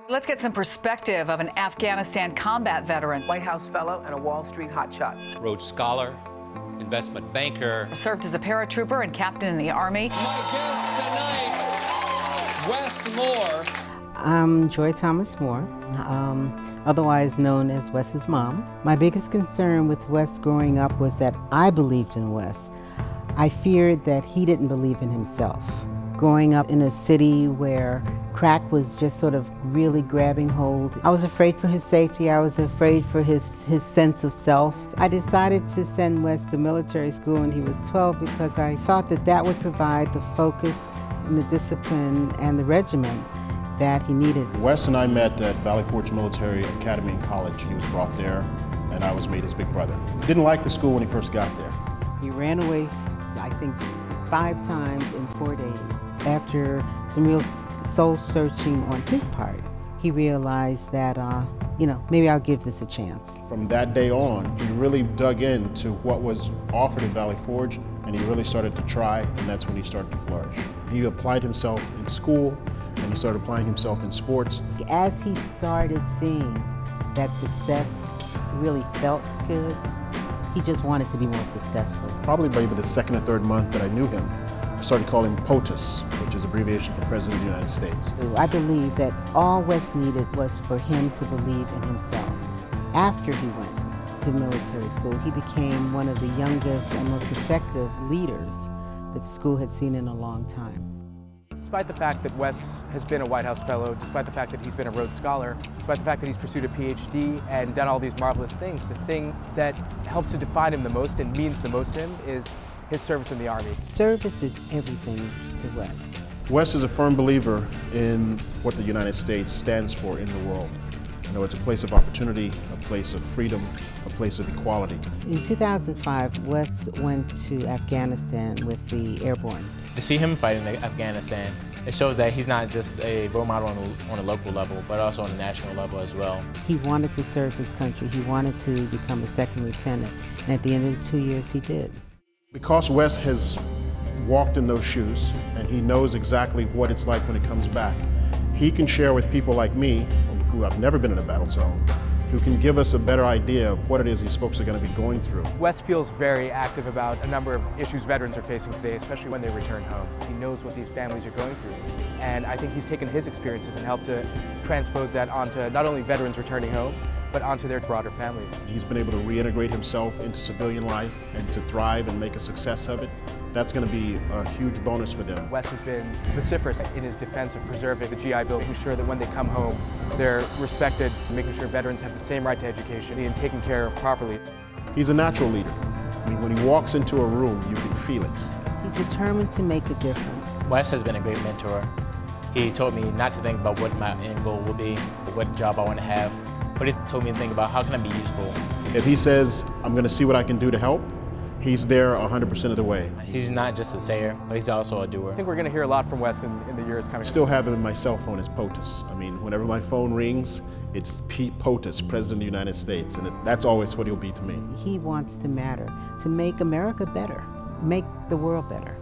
Let's get some perspective of an Afghanistan combat veteran. White House fellow and a Wall Street hotshot. Rhodes Scholar, investment banker. Served as a paratrooper and captain in the Army. My guest tonight, Wes Moore. I'm Joy Thomas Moore, otherwise known as Wes's mom. My biggest concern with Wes growing up was that I believed in Wes. I feared that he didn't believe in himself. Growing up in a city where crack was just sort of really grabbing hold, I was afraid for his safety. I was afraid for his sense of self. I decided to send Wes to military school when he was 12 because I thought that that would provide the focus and the discipline and the regimen that he needed. Wes and I met at Valley Forge Military Academy in college. He was brought there, and I was made his big brother. Didn't like the school when he first got there. He ran away, I think, 5 times in 4 days. After some real soul searching on his part, he realized that, maybe I'll give this a chance. From that day on, he really dug into what was offered at Valley Forge, and he really started to try, and that's when he started to flourish. He applied himself in school, and he started applying himself in sports. As he started seeing that success really felt good, he just wanted to be more successful. Probably by the second or third month that I knew him, I started calling him POTUS, which is abbreviation for President of the United States. I believe that all Wes needed was for him to believe in himself. After he went to military school, he became one of the youngest and most effective leaders that the school had seen in a long time. Despite the fact that Wes has been a White House fellow, despite the fact that he's been a Rhodes Scholar, despite the fact that he's pursued a PhD and done all these marvelous things, the thing that helps to define him the most and means the most to him is his service in the Army. Service is everything to Wes. Wes is a firm believer in what the United States stands for in the world. It's a place of opportunity, a place of freedom, a place of equality. In 2005, Wes went to Afghanistan with the Airborne. To see him fight in Afghanistan, it shows that he's not just a role model on a local level, but also on a national level as well. He wanted to serve his country. He wanted to become a second lieutenant, and at the end of the 2 years, he did. Because Wes has walked in those shoes, and he knows exactly what it's like when it comes back, he can share with people like me, who have never been in a battle zone, who can give us a better idea of what it is these folks are going to be going through. Wes feels very active about a number of issues veterans are facing today, especially when they return home. He knows what these families are going through, and I think he's taken his experiences and helped to transpose that onto not only veterans returning home, but onto their broader families. He's been able to reintegrate himself into civilian life and to thrive and make a success of it. That's going to be a huge bonus for them. Wes has been vociferous in his defense of preserving the GI Bill, making sure that when they come home, they're respected, making sure veterans have the same right to education and taken care of properly. He's a natural leader. I mean, when he walks into a room, you can feel it. He's determined to make a difference. Wes has been a great mentor. He told me not to think about what my end goal will be, what job I want to have, but he told me to think about how can I be useful. If he says, I'm going to see what I can do to help, he's there 100% of the way. He's not just a sayer, but he's also a doer. I think we're going to hear a lot from Wes in the years coming. I still have him in my cell phone as POTUS. I mean, whenever my phone rings, it's Pete POTUS, President of the United States, and that's always what he'll be to me. He wants to matter, to make America better, make the world better.